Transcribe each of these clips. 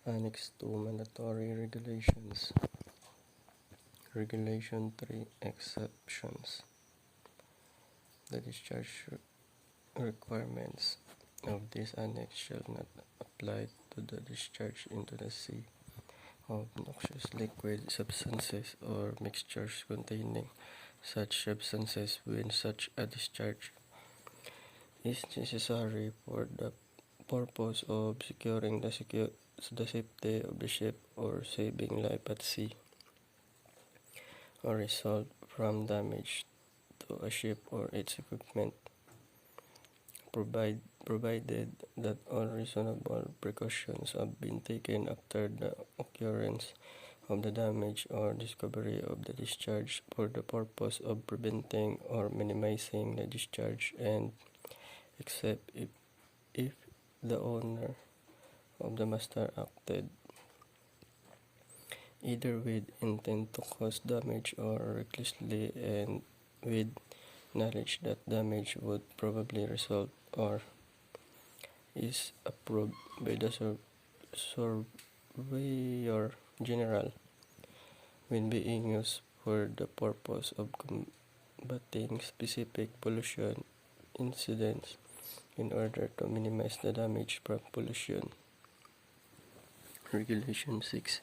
Annex 2 Mandatory Regulations. Regulation 3 Exceptions. The discharge requirements of this annex shall not apply to the discharge into the sea of noxious liquid substances or mixtures containing such substances when such a discharge is necessary for the purpose of securing the safety of the ship or saving life at sea, or result from damage to a ship or its equipment, provided that all reasonable precautions have been taken after the occurrence of the damage or discovery of the discharge for the purpose of preventing or minimizing the discharge, and except if the owner of the master acted either with intent to cause damage or recklessly and with knowledge that damage would probably result, or is approved by the Surveyor General when being used for the purpose of combating specific pollution incidents in order to minimize the damage from pollution. Regulation 6.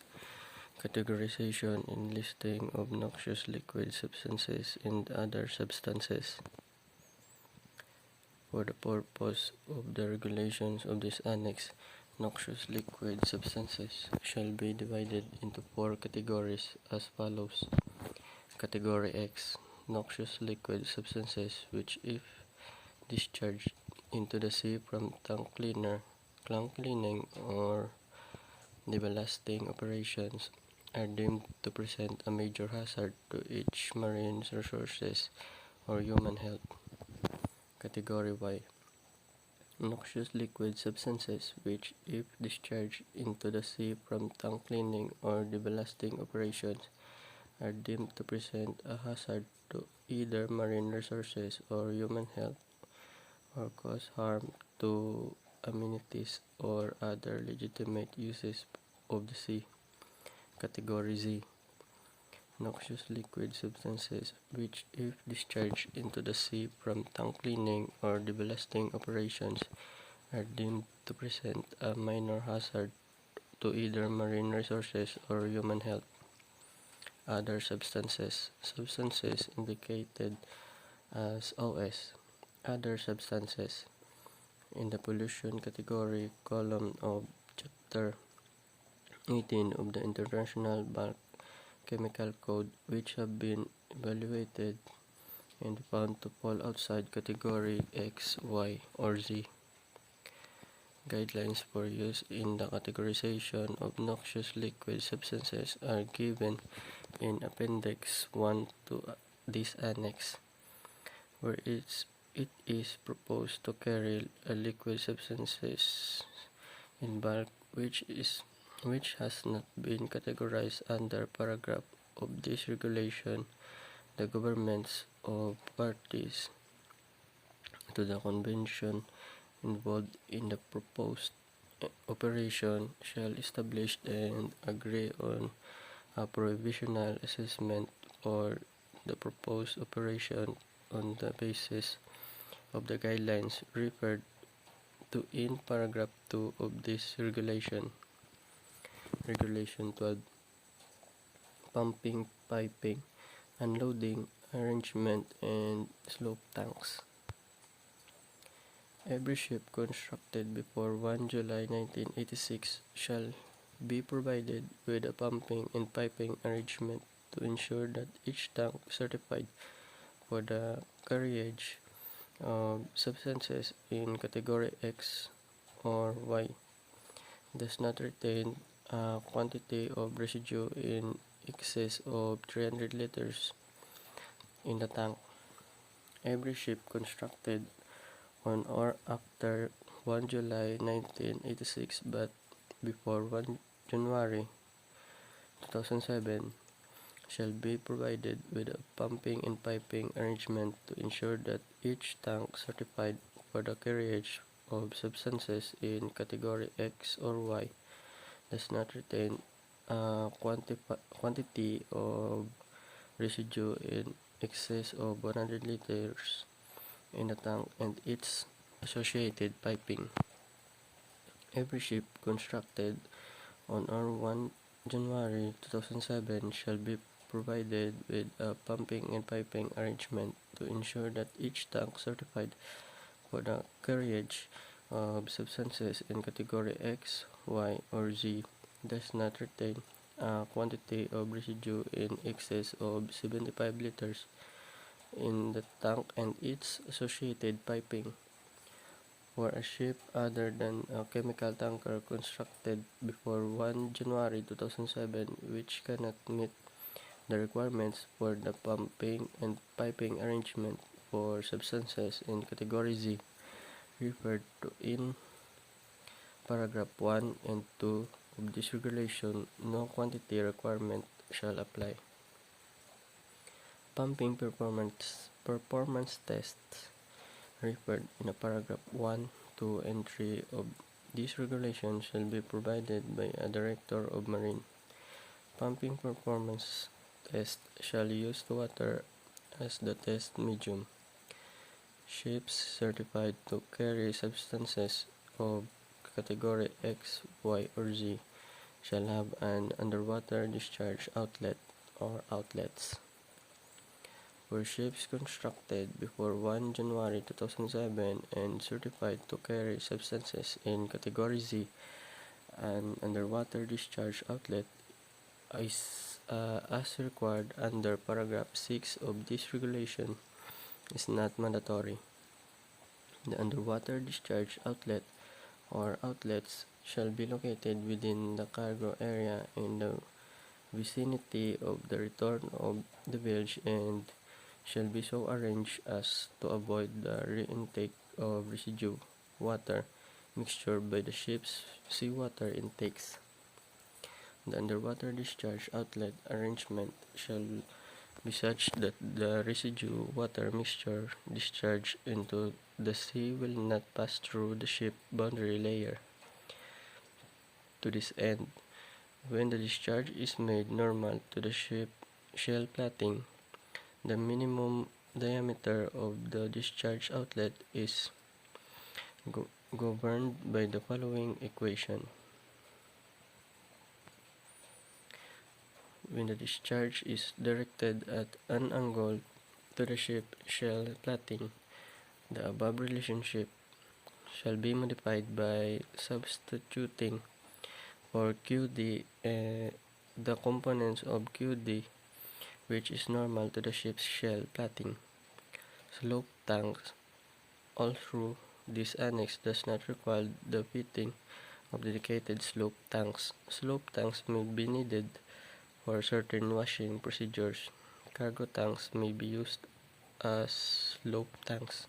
Categorization and listing of noxious liquid substances and other substances. For the purpose of the regulations of this annex, noxious liquid substances shall be divided into 4 categories as follows. Category X. Noxious liquid substances which, if discharged into the sea from tank cleaning or deballasting operations, are deemed to present a major hazard to each marine resources or human health. Category Y. Noxious liquid substances which, if discharged into the sea from tank cleaning or deballasting operations, are deemed to present a hazard to either marine resources or human health, or cause harm to amenities or other legitimate uses of the sea. Category Z. Noxious liquid substances which, if discharged into the sea from tank cleaning or deballasting operations, are deemed to present a minor hazard to either marine resources or human health. Other substances. Substances indicated as OS. Other substances. In the pollution category column of Chapter 18 of the International Bulk Chemical Code, which have been evaluated and found to fall outside category X, Y, or Z. Guidelines for use in the categorization of noxious liquid substances are given in Appendix 1 to this annex, where it is proposed to carry a liquid substances in bulk which has not been categorized under paragraph of this regulation. The governments of parties to the convention involved in the proposed operation shall establish and agree on a provisional assessment for the proposed operation on the basis of the guidelines referred to in paragraph 2 of this regulation. Regulation 12. Pumping, piping, unloading, arrangement, and slope tanks. Every ship constructed before 1 July 1986 shall be provided with a pumping and piping arrangement to ensure that each tank certified for the carriage of substances in category X or Y does not retain a quantity of residue in excess of 300 liters in the tank. Every ship constructed on or after 1 July 1986 but before 1 January 2007 shall be provided with a pumping and piping arrangement to ensure that each tank certified for the carriage of substances in category X or Y does not retain a quantity of residue in excess of 100 liters in the tank and its associated piping. Every ship constructed on or 1 January 2007 shall be provided with a pumping and piping arrangement to ensure that each tank certified for the carriage of substances in category X, Y, or Z does not retain a quantity of residue in excess of 75 liters in the tank and its associated piping. For a ship other than a chemical tanker constructed before 1 January 2007 which cannot meet the requirements for the pumping and piping arrangement for substances in category Z referred to in paragraph 1 and 2 of this regulation, no quantity requirement shall apply. Pumping performance tests referred in paragraph 1, 2, and 3 of this regulation shall be provided by a Director of Marine. Pumping performance test shall use water as the test medium. Ships certified to carry substances of category X, Y, or Z shall have an underwater discharge outlet or outlets. For ships constructed before 1 January 2007 and certified to carry substances in category Z, an underwater discharge outlet is as required under paragraph 6 of this regulation is not mandatory. The underwater discharge outlet or outlets shall be located within the cargo area in the vicinity of the return of the bilge and shall be so arranged as to avoid the re-intake of residue water mixture by the ship's seawater intakes. The underwater discharge outlet arrangement shall be such that the residue water mixture discharged into the sea will not pass through the ship boundary layer. To this end, when the discharge is made normal to the ship shell plating, the minimum diameter of the discharge outlet is governed by the following equation. When the discharge is directed at an angle to the ship shell plating, the above relationship shall be modified by substituting for QD the components of QD which is normal to the ship's shell plating. Slope tanks. Although this annex does not require the fitting of dedicated slope tanks. Slope tanks may be needed for certain washing procedures. Cargo tanks may be used as slope tanks.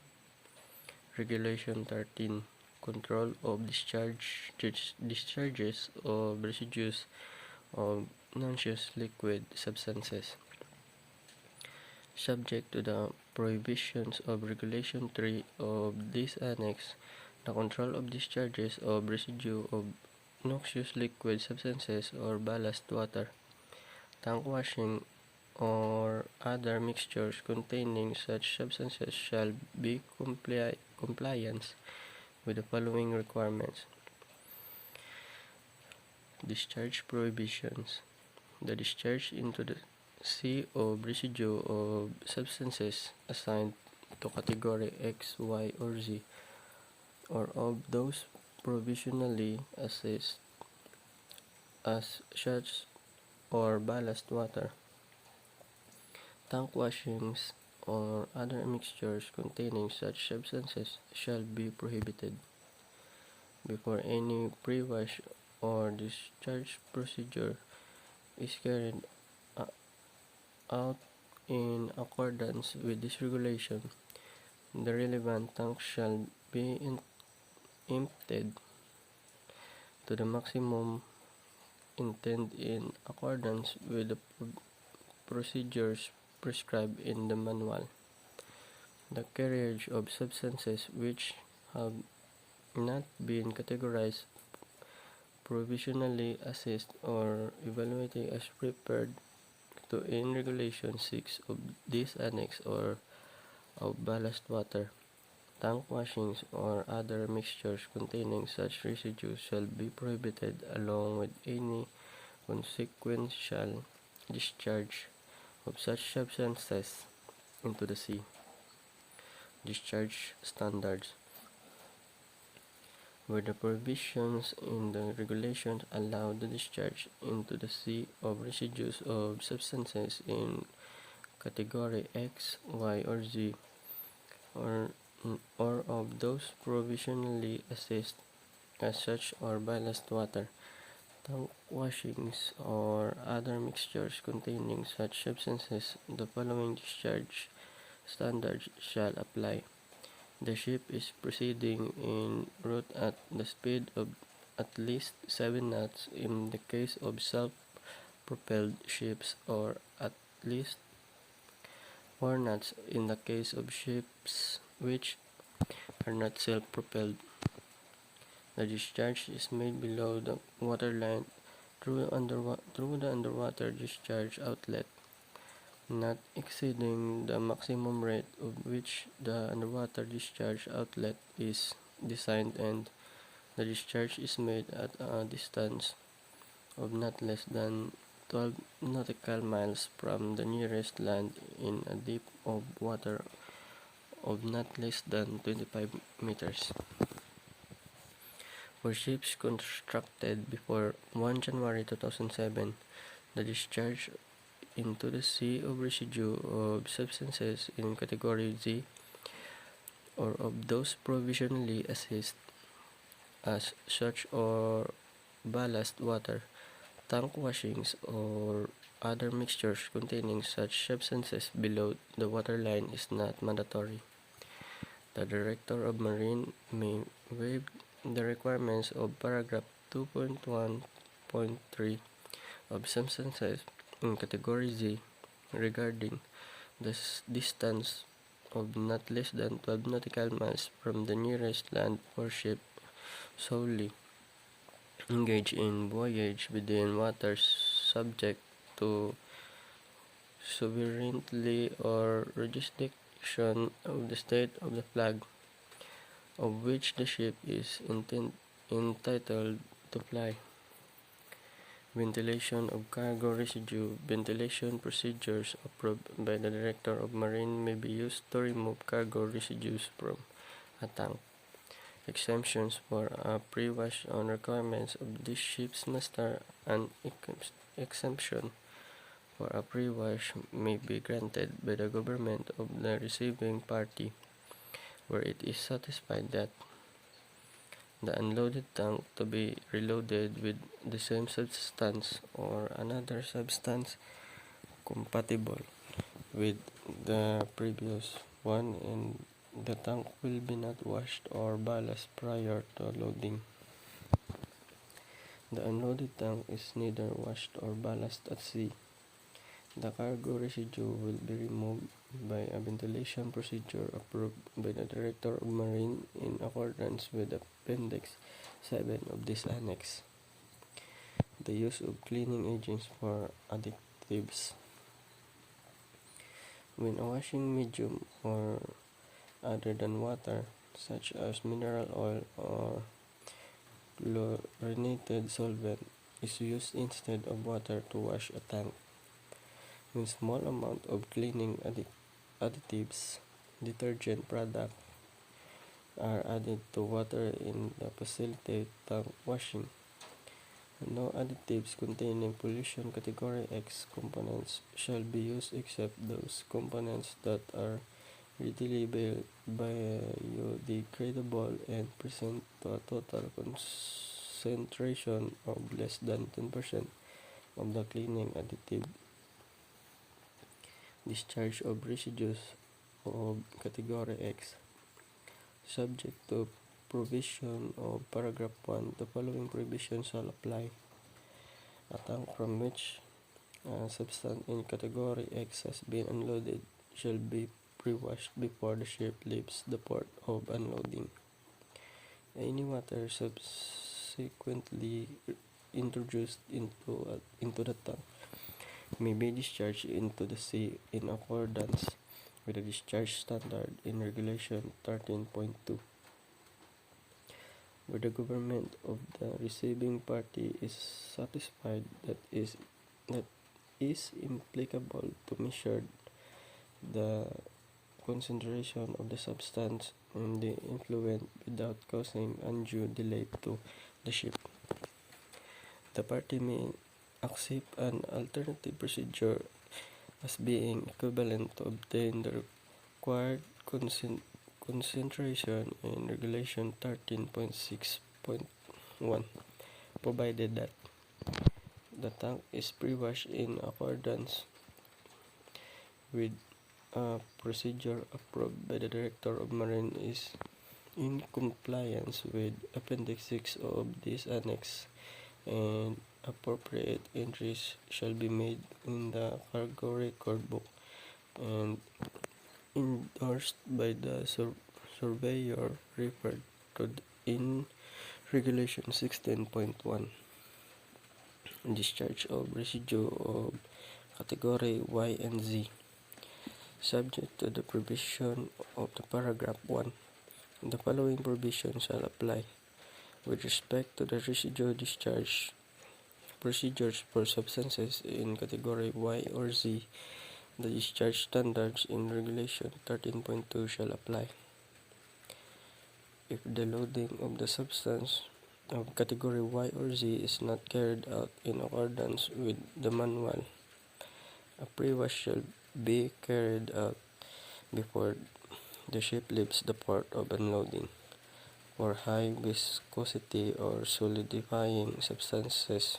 Regulation 13. Control of discharges of residues of noxious liquid substances. Subject to the prohibitions of Regulation 3 of this Annex, the control of discharges of residue of noxious liquid substances or ballast water, tank washing, or other mixtures containing such substances shall be compliance with the following requirements. Discharge prohibitions. The discharge into the sea of residue of substances assigned to category X, Y, or Z, or of those provisionally assessed as such or ballast water, tank washings, or other mixtures containing such substances shall be prohibited. Before any pre-wash or discharge procedure is carried out in accordance with this regulation, the relevant tank shall be emptied to the maximum intended in accordance with the procedures prescribed in the manual. The carriage of substances which have not been categorized provisionally assessed or evaluating as prepared to in Regulation 6 of this Annex or of ballast water, tank washings, or other mixtures containing such residues shall be prohibited along with any consequential discharge of such substances into the sea. Discharge standards. Where the provisions in the regulations allow the discharge into the sea of residues of substances in category X, Y, or Z, or, or of those provisionally assessed as such or ballast water, tank washings, or other mixtures containing such substances, the following discharge standards shall apply. The ship is proceeding en route at the speed of at least 7 knots in the case of self-propelled ships, or at least 4 knots in the case of ships which are not self-propelled. The discharge is made below the waterline through the underwater discharge outlet, not exceeding the maximum rate of which the underwater discharge outlet is designed, and the discharge is made at a distance of not less than 12 nautical miles from the nearest land in a depth of water of not less than 25 meters. For ships constructed before 1 January 2007, the discharge into the sea of residue of substances in category Z or of those provisionally assessed as such or ballast water, tank washings, or other mixtures containing such substances below the waterline is not mandatory. The Director of Marine may waive the requirements of paragraph 2.1.3 of substances in category Z regarding the distance of not less than 12 nautical miles from the nearest land for ship solely engaged in voyage within waters subject to sovereignty or jurisdiction of the state of the flag of which the ship is entitled to fly. Ventilation of cargo residue. Ventilation procedures approved by the Director of Marine may be used to remove cargo residues from a tank. Exemptions for a pre-wash on requirements of the ship's master. An exemption for a pre-wash may be granted by the government of the receiving party where it is satisfied that the unloaded tank to be reloaded with the same substance or another substance compatible with the previous one, and the tank will be not washed or ballast prior to loading. The unloaded tank is neither washed or ballast at sea. The cargo residue will be removed by a ventilation procedure approved by the Director of Marine in accordance with Appendix 7 of this Annex. The use of cleaning agents for additives. When a washing medium or other than water, such as mineral oil or chlorinated solvent, is used instead of water to wash a tank, when small amount of cleaning additives, detergent product, are added to water in the facilitate tank washing, no additives containing pollution category X components shall be used except those components that are readily biodegradable and present to a total concentration of less than 10% of the cleaning additive. Discharge of residues of category X. Subject to provision of paragraph 1, the following provisions shall apply. A tank from which a substance in category X has been unloaded shall be pre-washed before the ship leaves the port of unloading. Any water subsequently introduced into the tank may be discharged into the sea in accordance with the discharge standard in Regulation 13.2. Where the government of the receiving party is satisfied that is applicable to measure the concentration of the substance and the influent without causing undue delay to the ship. The party may accept an alternative procedure as being equivalent to obtain the required concentration in Regulation 13.6.1, provided that the tank is pre-washed in accordance with a procedure approved by the Director of Marine is in compliance with Appendix 6 of this Annex, and appropriate entries shall be made in the cargo record book and endorsed by the surveyor referred to in Regulation 16.1. Discharge of residue of Category Y and Z. Subject to the provision of the paragraph 1, the following provisions shall apply. With respect to the residue discharge procedures for substances in Category Y or Z, the discharge standards in Regulation 13.2 shall apply. If the loading of the substance of Category Y or Z is not carried out in accordance with the manual, a pre-wash shall be carried out before the ship leaves the port of unloading. For high viscosity or solidifying substances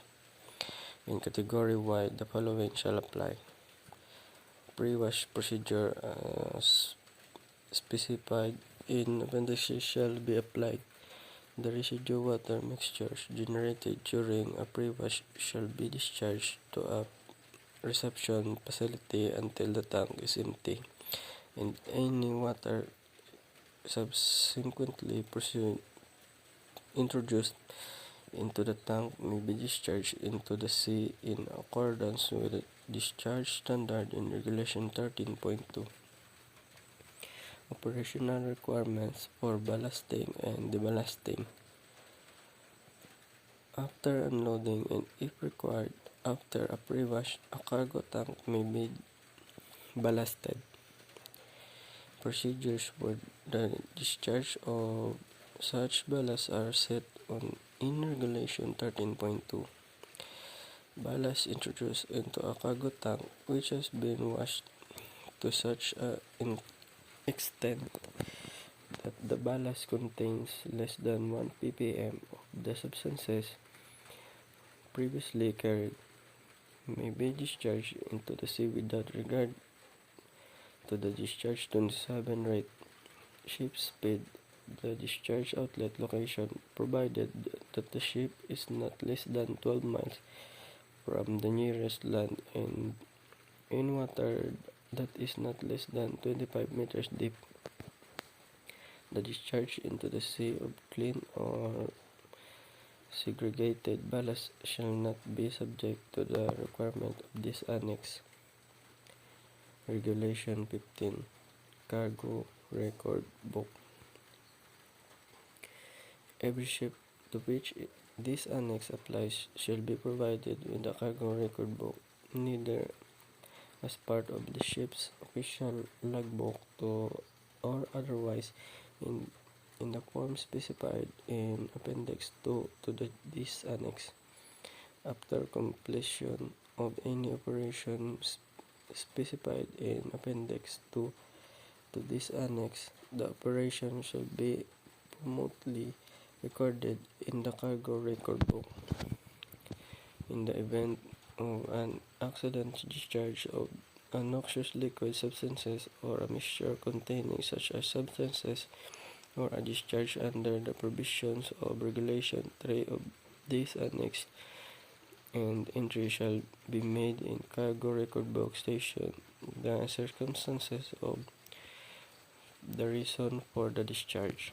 in Category Y, the following shall apply. Pre-wash procedure as specified in Appendix shall be applied. The residue water mixtures generated during a pre-wash shall be discharged to a reception facility until the tank is empty, and any water subsequently introduced into the tank may be discharged into the sea in accordance with the discharge standard in Regulation 13.2. Operational requirements for ballasting and deballasting. After unloading and if required, after a pre-wash, a cargo tank may be ballasted. Procedures for the discharge of such ballast are set on in Regulation 13.2. Ballast introduced into a cargo tank which has been washed to such an extent that the ballast contains less than 1 ppm of the substances previously carried may be discharged into the sea without regard to the discharge 27 rate, ship speed, the discharge outlet location, provided that the ship is not less than 12 miles from the nearest land and in water that is not less than 25 meters deep. The discharge into the sea of clean or segregated ballast shall not be subject to the requirement of this Annex. Regulation 15. Cargo Record Book. Every ship to which this Annex applies shall be provided with a cargo record book, neither as part of the ship's official logbook or otherwise in the form specified in Appendix 2 to this Annex. After completion of any operation specified in Appendix 2 to this Annex, the operation shall be promptly recorded in the cargo record book. In the event of an accident discharge of noxious liquid substances or a mixture containing such as substances or a discharge under the provisions of Regulation 3 of this Annex, and entry shall be made in cargo record book station the circumstances of the reason for the discharge.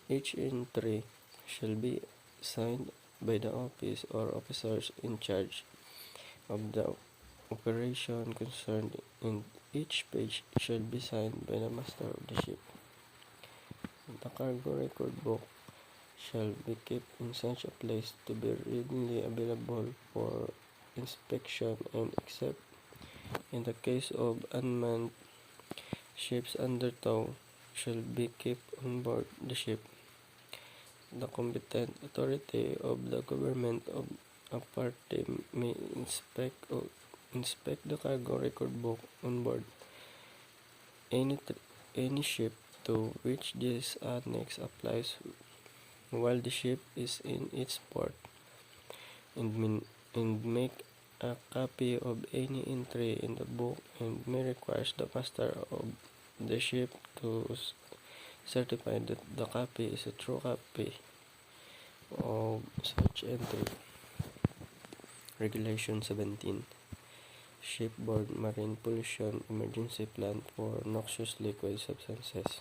Each entry shall be signed by the office or officers in charge of the operation concerned, and each page shall be signed by the master of the ship. The cargo record book shall be kept in such a place to be readily available for inspection, and except in the case of unmanned ships under tow, shall be kept on board the ship. The competent authority of the government of a party may inspect the cargo record book on board any ship to which this annex applies while the ship is in its port, and make a copy of any entry in the book, and may require the master of the ship to certify that the copy is a true copy of such entry. Regulation 17. Shipboard Marine Pollution Emergency Plan for Noxious Liquid Substances.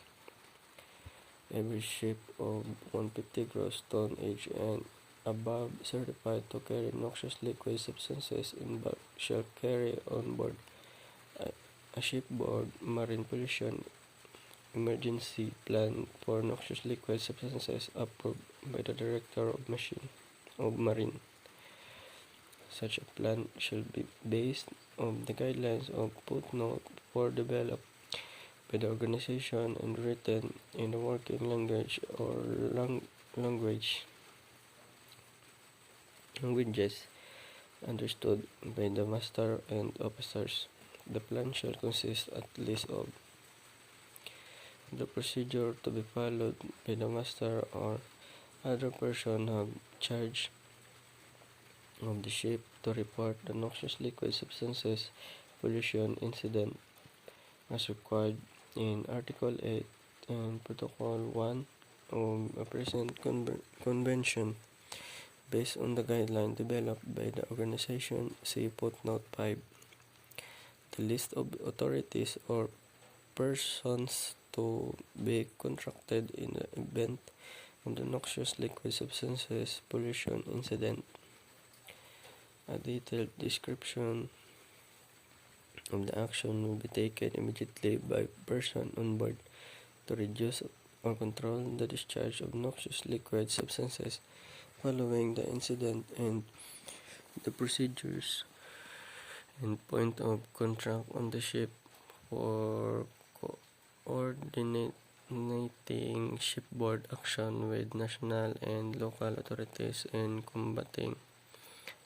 Every ship of 150 gross tonnage and above certified to carry noxious liquid substances in bulk shall carry on board a shipboard marine pollution emergency plan for noxious liquid substances approved by the Director of Marine. Such a plan shall be based on the guidelines of footnote 4 developed by the organization and written in the working language or languages understood by the master and officers. The plan shall consist at least of the procedure to be followed by the master or other person have charge of the ship to report the noxious liquid substances pollution incident as required in Article 8 and Protocol 1 of a present convention based on the guideline developed by the organization. See footnote 5. The list of authorities or persons to be contracted in the event of the noxious liquid substances pollution incident. A detailed description of the action will be taken immediately by person on board to reduce or control the discharge of noxious liquid substances following the incident, and the procedures and point of contact on the ship for coordinating shipboard action with national and local authorities in combating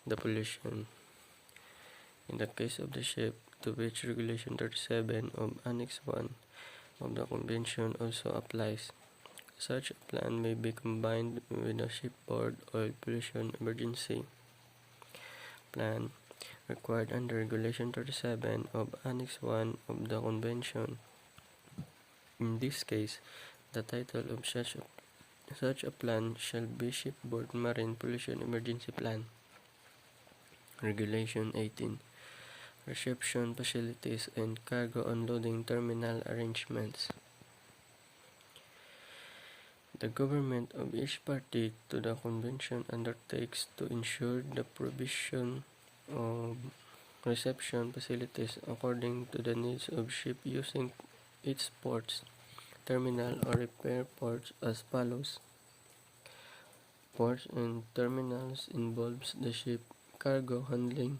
the pollution. In the case of the ship to which Regulation 37 of Annex 1 of the Convention also applies, such a plan may be combined with a shipboard oil pollution emergency plan required under Regulation 37 of Annex 1 of the Convention. In this case, the title of such a plan shall be Shipboard Marine Pollution Emergency Plan. Regulation 18. Reception facilities and cargo unloading terminal arrangements. The government of each party to the convention undertakes to ensure the provision of reception facilities according to the needs of ship using its ports, terminal or repair ports as follows. Ports and terminals involves the ship cargo handling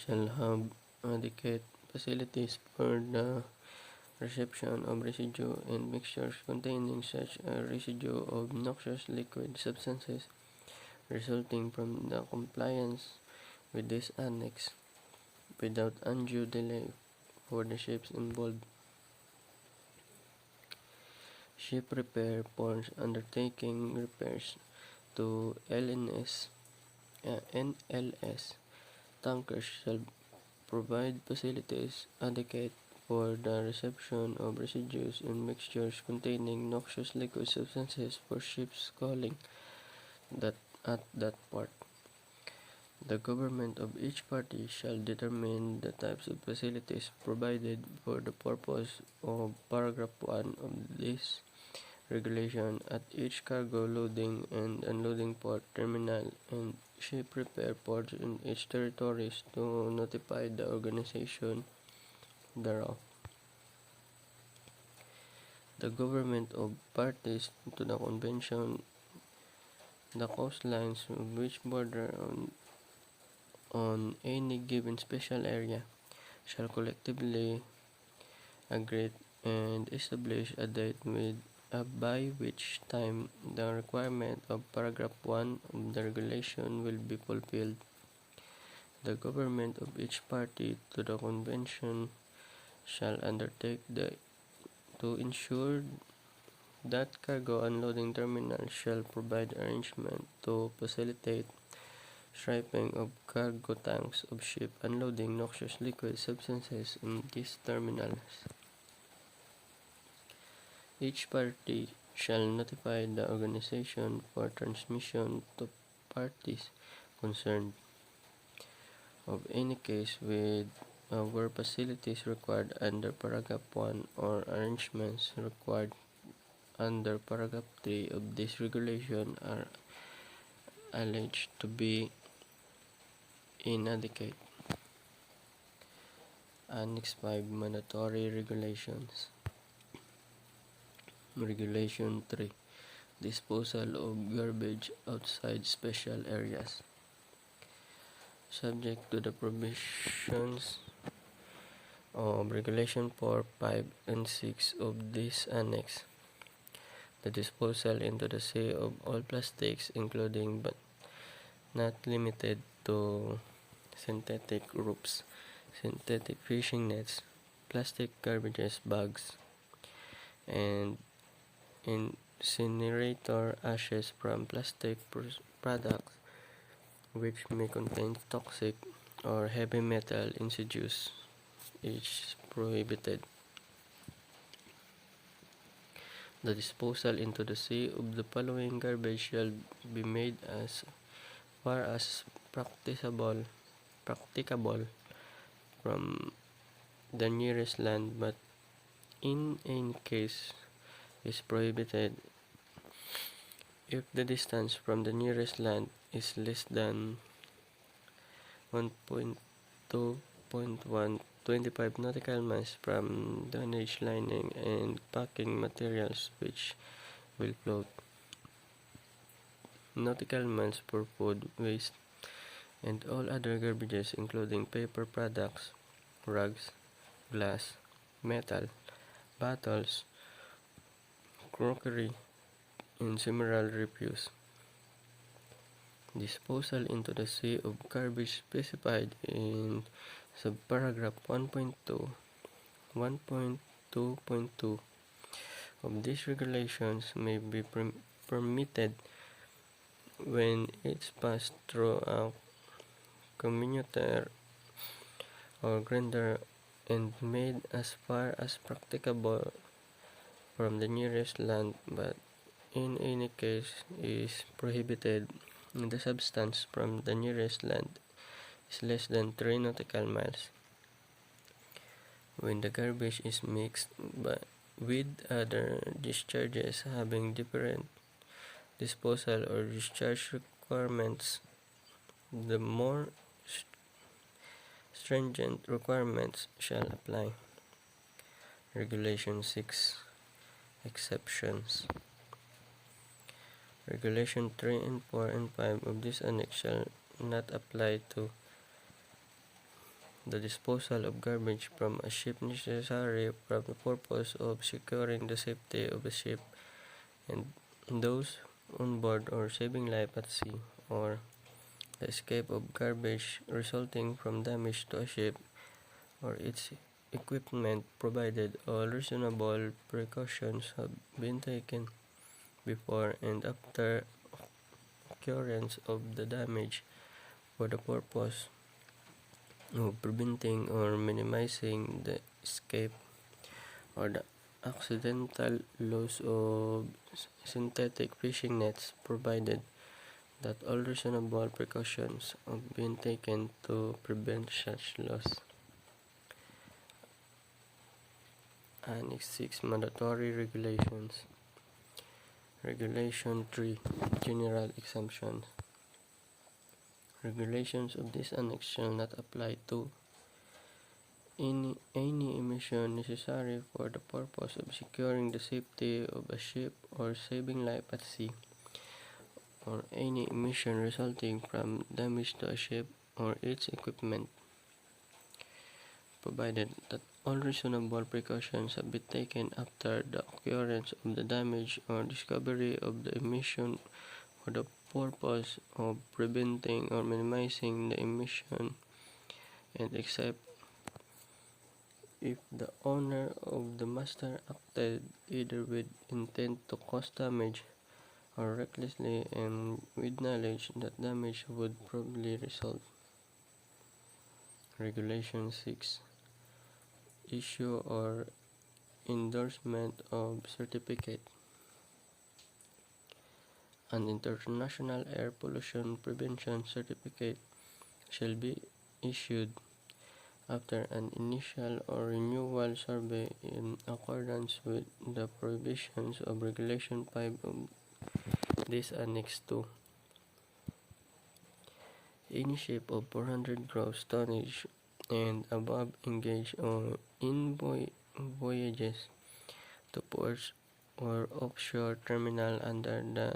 shall have adequate facilities for the reception of residue and mixtures containing such a residue of noxious liquid substances resulting from the compliance with this annex without undue delay for the ships involved. Ship repair ports undertaking repairs to NLS tankers shall provide facilities adequate for the reception of residues and mixtures containing noxious liquid substances for ships calling at that port. The government of each party shall determine the types of facilities provided for the purpose of paragraph 1 of this regulation at each cargo loading and unloading port terminal and ship repair ports in each territories to notify the organization thereof. The government of parties to the convention, the coastlines which border on any given special area, shall collectively agree and establish a date by which time the requirement of paragraph 1 of the regulation will be fulfilled. The government of each party to the convention shall undertake to ensure that cargo unloading terminals shall provide arrangement to facilitate shipping of cargo tanks of ship unloading noxious liquid substances in these terminals. Each party shall notify the organization for transmission to parties concerned of any case where facilities required under paragraph 1 or arrangements required under paragraph 3 of this regulation are alleged to be inadequate. Annex 5 Mandatory Regulations. Regulation 3 Disposal of garbage outside special areas. Subject to the provisions of Regulation 4, 5, and 6 of this Annex, the disposal into the sea of all plastics, including but not limited to synthetic ropes, synthetic fishing nets, plastic garbage bags, and incinerator ashes from plastic products which may contain toxic or heavy metal residues is prohibited. The disposal into the sea of the following garbage shall be made as far as practicable from the nearest land, but in any case is prohibited if the distance from the nearest land is less than 1.2.125 nautical miles from tonnage lining and packing materials which will float. Nautical miles for food waste and all other garbages including paper products, rugs, glass, metal, bottles, crockery, and similar refuse. Disposal into the sea of garbage specified in subparagraph 1.2, 1.2.2 of these regulations may be permitted when it's passed through a commuter or grinder and made as far as practicable from the nearest land, but in any case is prohibited when the substance from the nearest land is less than 3 nautical miles. When the garbage is mixed with other discharges having different disposal or discharge requirements, the more stringent requirements shall apply. Regulation 6 Exceptions. Regulation 3 and 4 and 5 of this annex shall not apply to the disposal of garbage from a ship necessary for the purpose of securing the safety of the ship and those on board or saving life at sea, or the escape of garbage resulting from damage to a ship or its equipment, provided all reasonable precautions have been taken before and after occurrence of the damage for the purpose of preventing or minimizing the escape or the accidental loss of synthetic fishing nets, provided that all reasonable precautions have been taken to prevent such loss. Annex 6 Mandatory Regulations. Regulation 3. General exemptions. Regulations of this annex shall not apply to any emission necessary for the purpose of securing the safety of a ship or saving life at sea, or any emission resulting from damage to a ship or its equipment, provided that all reasonable precautions have been taken after the occurrence of the damage or discovery of the emission for the purpose of preventing or minimizing the emission, and except if the owner of the master acted either with intent to cause damage or recklessly and with knowledge that damage would probably result. Regulation 6. Issue or endorsement of certificate. An international air pollution prevention certificate shall be issued after an initial or renewal survey in accordance with the provisions of Regulation 5 of this Annex 2. Any ship of 400 gross tonnage and above engaged in voyages to ports or offshore terminal under the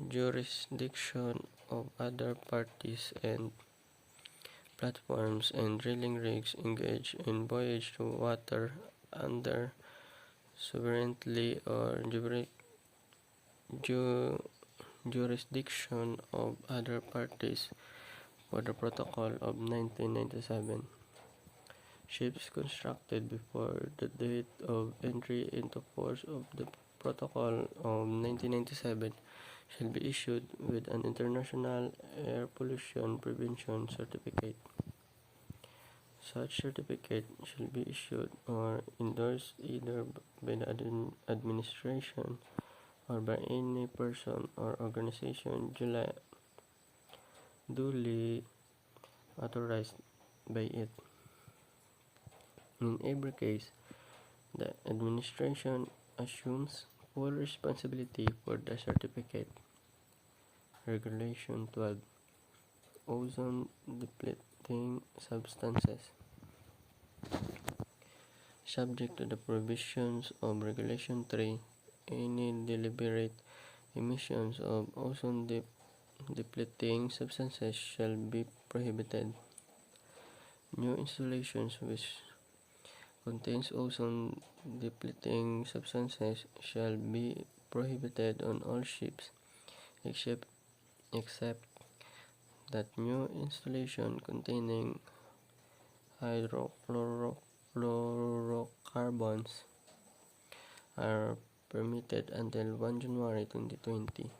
jurisdiction of other parties and platforms and drilling rigs engaged in voyage to water under sovereignty or jurisdiction of other parties for the Protocol of 1997. Ships constructed before the date of entry into force of the Protocol of 1997 shall be issued with an International Air Pollution Prevention Certificate. Such certificate shall be issued or endorsed either by the administration or by any person or organization duly authorized by it. In every case, the administration assumes full responsibility for the certificate. Regulation 12. Ozone depleting substances. Subject to the provisions of Regulation 3, any deliberate emissions of ozone depleting substances shall be prohibited. New installations which contains ozone depleting substances shall be prohibited on all ships except that new installation containing hydrofluorocarbons are permitted until 1 January 2020.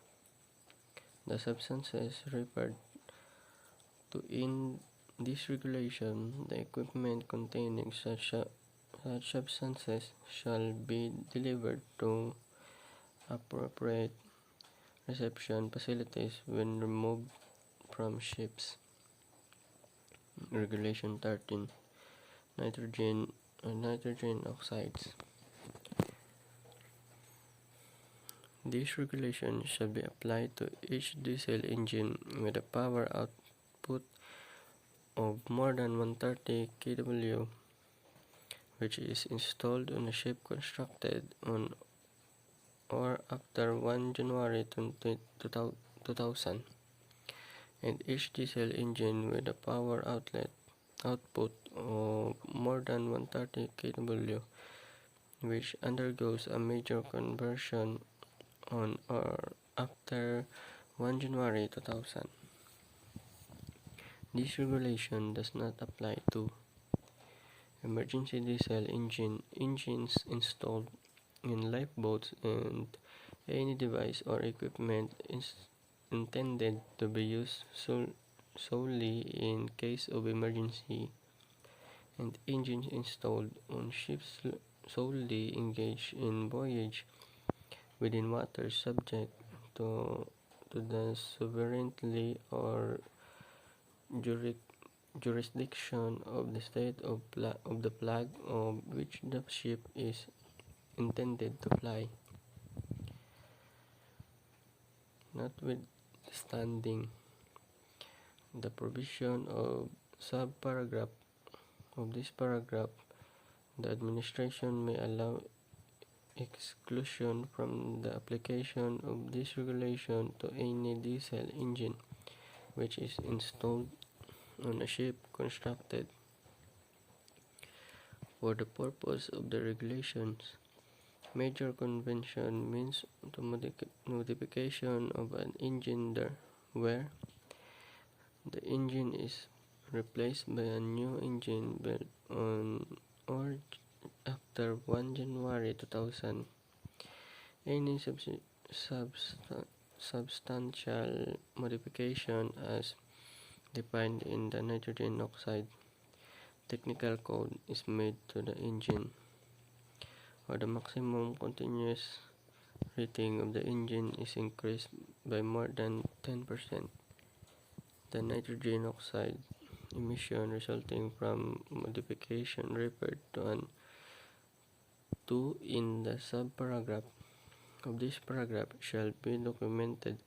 The substances referred to in this regulation, the equipment containing such substances shall be delivered to appropriate reception facilities when removed from ships. Regulation 13. Nitrogen oxides. This regulation shall be applied to each diesel engine with a power output of more than 130 kW, which is installed on a ship constructed on or after 1 January 2000, and each diesel engine with a power output of more than 130 kW, which undergoes a major conversion on or after 1 January 2000. This regulation does not apply to emergency diesel engines installed in lifeboats and any device or equipment intended to be used solely in case of emergency, and engines installed on ships solely engaged in voyage within waters subject to the sovereignty or jurisdiction of the state of the flag of which the ship is intended to fly. Notwithstanding the provision of subparagraph of this paragraph, the administration may allow exclusion from the application of this regulation to any diesel engine which is installed on a ship constructed for the purpose of the regulations. Major convention means the modification of an engine where the engine is replaced by a new engine built on or after 1 January 2000. Any substantial modification as defined in the nitrogen oxide technical code is made to the engine, or the maximum continuous rating of the engine is increased by more than 10%. The nitrogen oxide emission resulting from modification referred to in the subparagraph of this paragraph shall be documented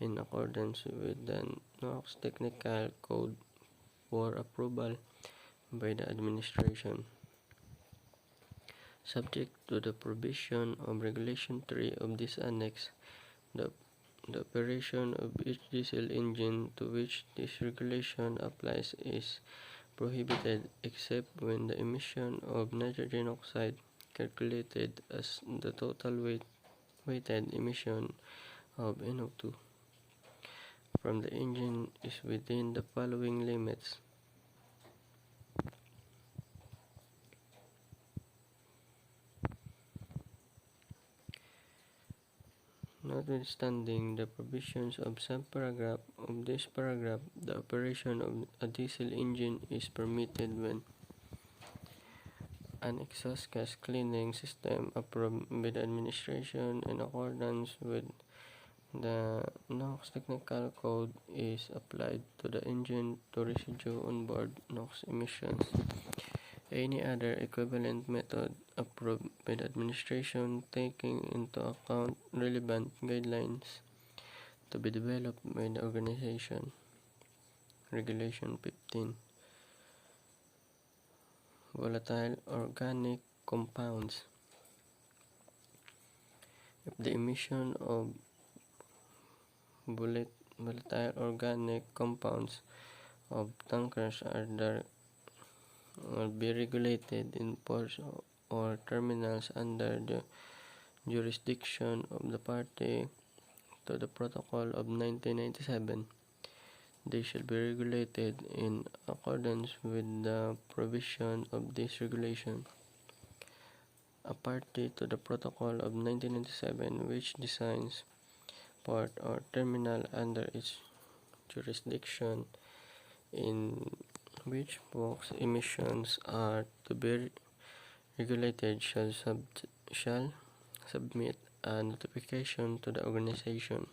in accordance with the NOx Technical Code for approval by the administration. Subject to the provision of Regulation 3 of this Annex, the operation of each diesel engine to which this regulation applies is prohibited except when the emission of nitrogen oxide, calculated as the total weighted emission of NO2 from the engine, is within the following limits. Notwithstanding the provisions of subparagraph of this paragraph, the operation of a diesel engine is permitted when an exhaust gas cleaning system approved by the administration in accordance with the NOx Technical Code is applied to the engine to residue onboard NOx emissions. Any other equivalent method approved by the administration taking into account relevant guidelines to be developed by the organization. Regulation 15. Volatile organic compounds. If the emission of volatile organic compounds of tankers will be regulated in ports or terminals under the jurisdiction of the party to the Protocol of 1997. They shall be regulated in accordance with the provision of this regulation. A party to the Protocol of 1997 which designs port or terminal under its jurisdiction in which box emissions are to be regulated shall submit a notification to the organization.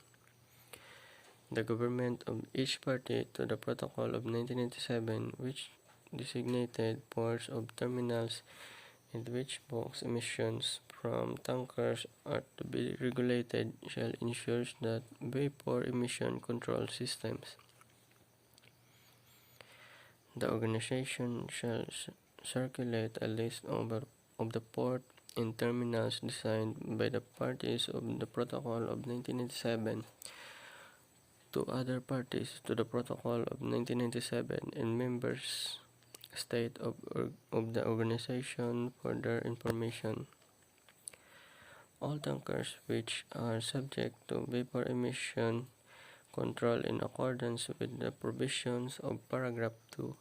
The government of each party to the Protocol of 1997 which designated ports or terminals in which box emissions from tankers are to be regulated shall ensure that vapor emission control systems. The organization shall circulate a list of the port and terminals designed by the parties of the Protocol of 1997 to other parties to the Protocol of 1997 and members state of the organization for their information. All tankers which are subject to vapor emission control in accordance with the provisions of paragraph 2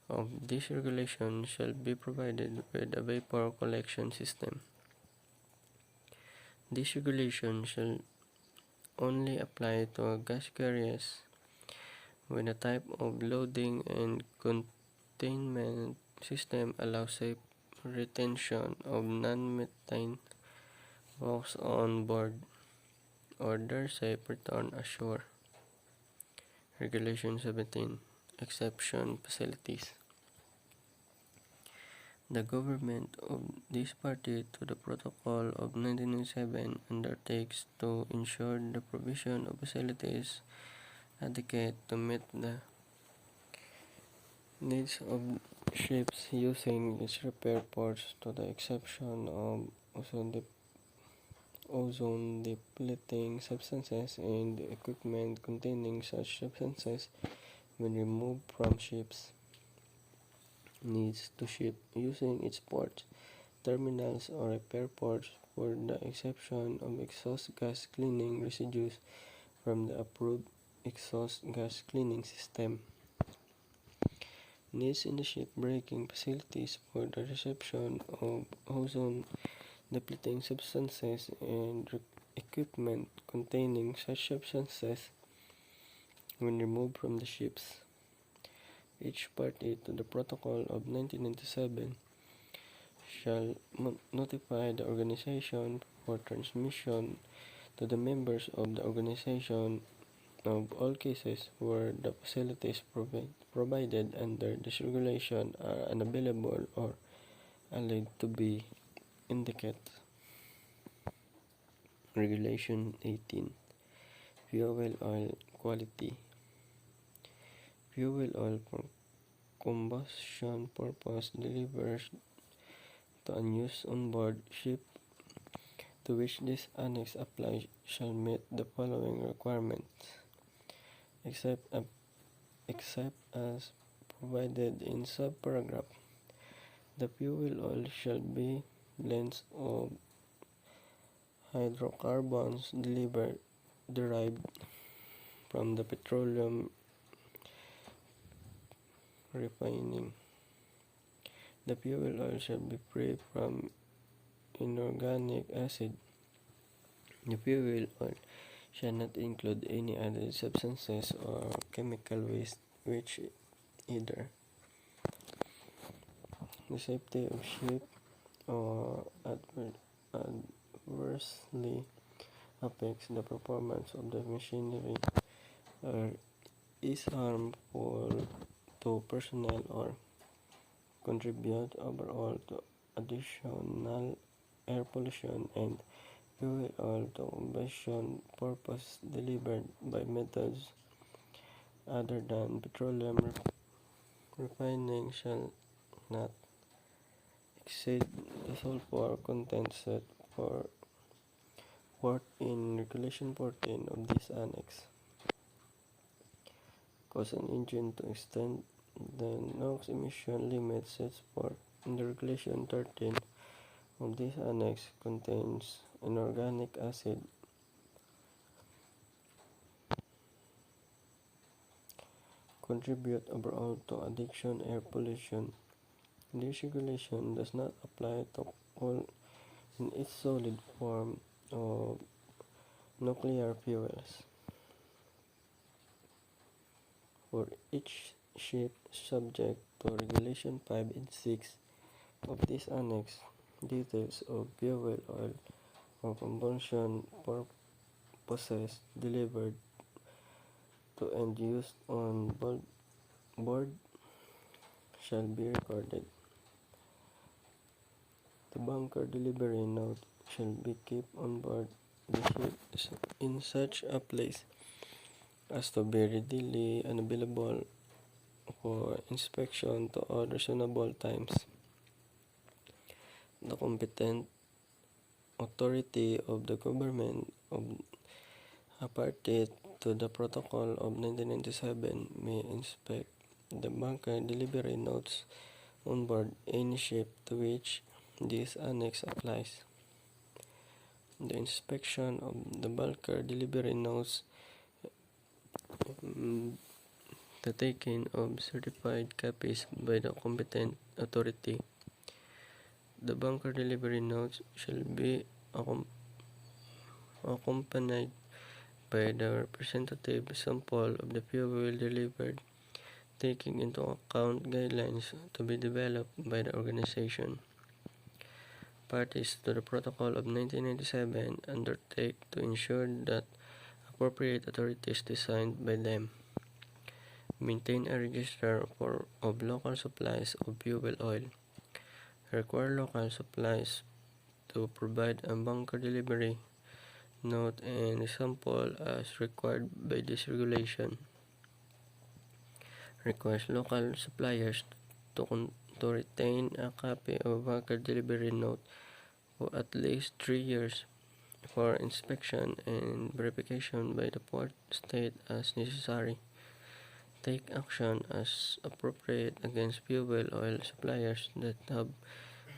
of this regulation shall be provided with a vapor collection system. This regulation shall only apply to gas carriers when a type of loading and containment system allows safe retention of non-methane gas on board or their safe return ashore. Regulation 17. Exception facilities. The government of this party to the Protocol of 1997 undertakes to ensure the provision of facilities adequate to meet the needs of ships using its repair ports to the exception of ozone depleting substances and equipment containing such substances when removed from ships needs to ship using its ports, terminals or repair ports for the exception of exhaust gas cleaning residues from the approved exhaust gas cleaning system. Needs in the ship breaking facilities for the reception of ozone depleting substances and equipment containing such substances when removed from the ships. Each party to the Protocol of 1997 shall notify the organization for transmission to the members of the organization of all cases where the facilities provided under this regulation are unavailable or alleged to be inadequate. Regulation 18. Fuel oil quality. Fuel oil for combustion purpose delivered to unused on board ship to which this annex applies shall meet the following requirements, except as provided in subparagraph. The fuel oil shall be blends of hydrocarbons derived from the petroleum refining. The fuel oil shall be free from inorganic acid. The fuel oil shall not include any added substances or chemical waste which either the safety of ship or adversely affects the performance of the machinery or is harmful to personnel or contribute overall to additional air pollution and fuel oil to combustion purpose delivered by methods other than petroleum refining shall not exceed the sulfur content set forth in Regulation 14 of this Annex. Cause an engine to extend the NOx emission limit set forth in the Regulation 13 of this Annex contains inorganic acid contribute overall to addition air pollution. This regulation does not apply to coal in its solid form of nuclear fuels. For each ship subject to Regulation 5 and 6 of this Annex, details of fuel oil for combustion purposes delivered to and used on board shall be recorded. The bunker delivery note shall be kept on board the ship in such a place as to be readily unavailable for inspection to all reasonable times. The competent authority of the government of a party to the Protocol of 1997 may inspect the bunker delivery notes on board any ship to which this annex applies. The inspection of the bunker delivery notes, the taking of certified copies by the competent authority. The bunker delivery notes shall be accompanied by the representative sample of the fuel delivered, taking into account guidelines to be developed by the organization. Parties to the Protocol of 1997 undertake to ensure that appropriate authorities designed by them maintain a register of local supplies of fuel oil, require local supplies to provide a bunker delivery note and sample as required by this regulation. Requires local suppliers to retain a copy of bunker delivery note for at least 3 years for inspection and verification by the port state as necessary. Take action as appropriate against fuel oil suppliers that have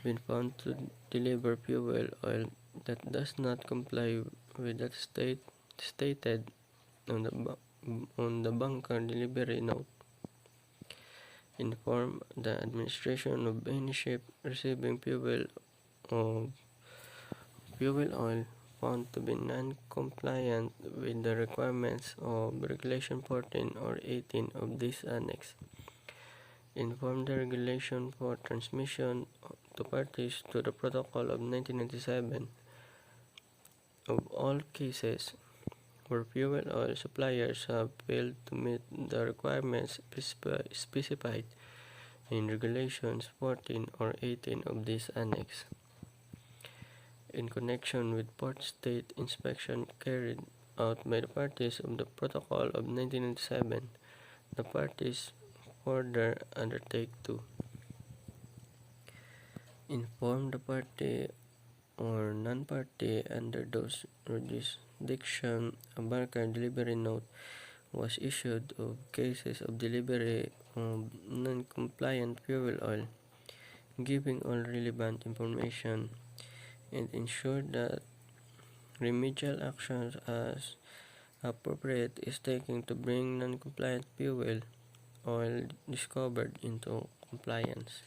been found to deliver fuel oil that does not comply with that stated on the bunker delivery note. Inform the administration of any ship receiving of fuel oil found to be non-compliant with the requirements of Regulation 14 or 18 of this Annex. Inform the regulation for transmission to parties to the Protocol of 1997 of all cases where fuel oil suppliers have failed to meet the requirements specified in Regulations 14 or 18 of this Annex. In connection with port state inspection carried out by the parties of the Protocol of 1997, the parties further undertake to inform the party or non-party under those jurisdiction a bunker delivery note was issued of cases of delivery of non-compliant fuel oil, giving all relevant information, and ensure that remedial actions as appropriate is taken to bring non-compliant fuel oil discovered into compliance.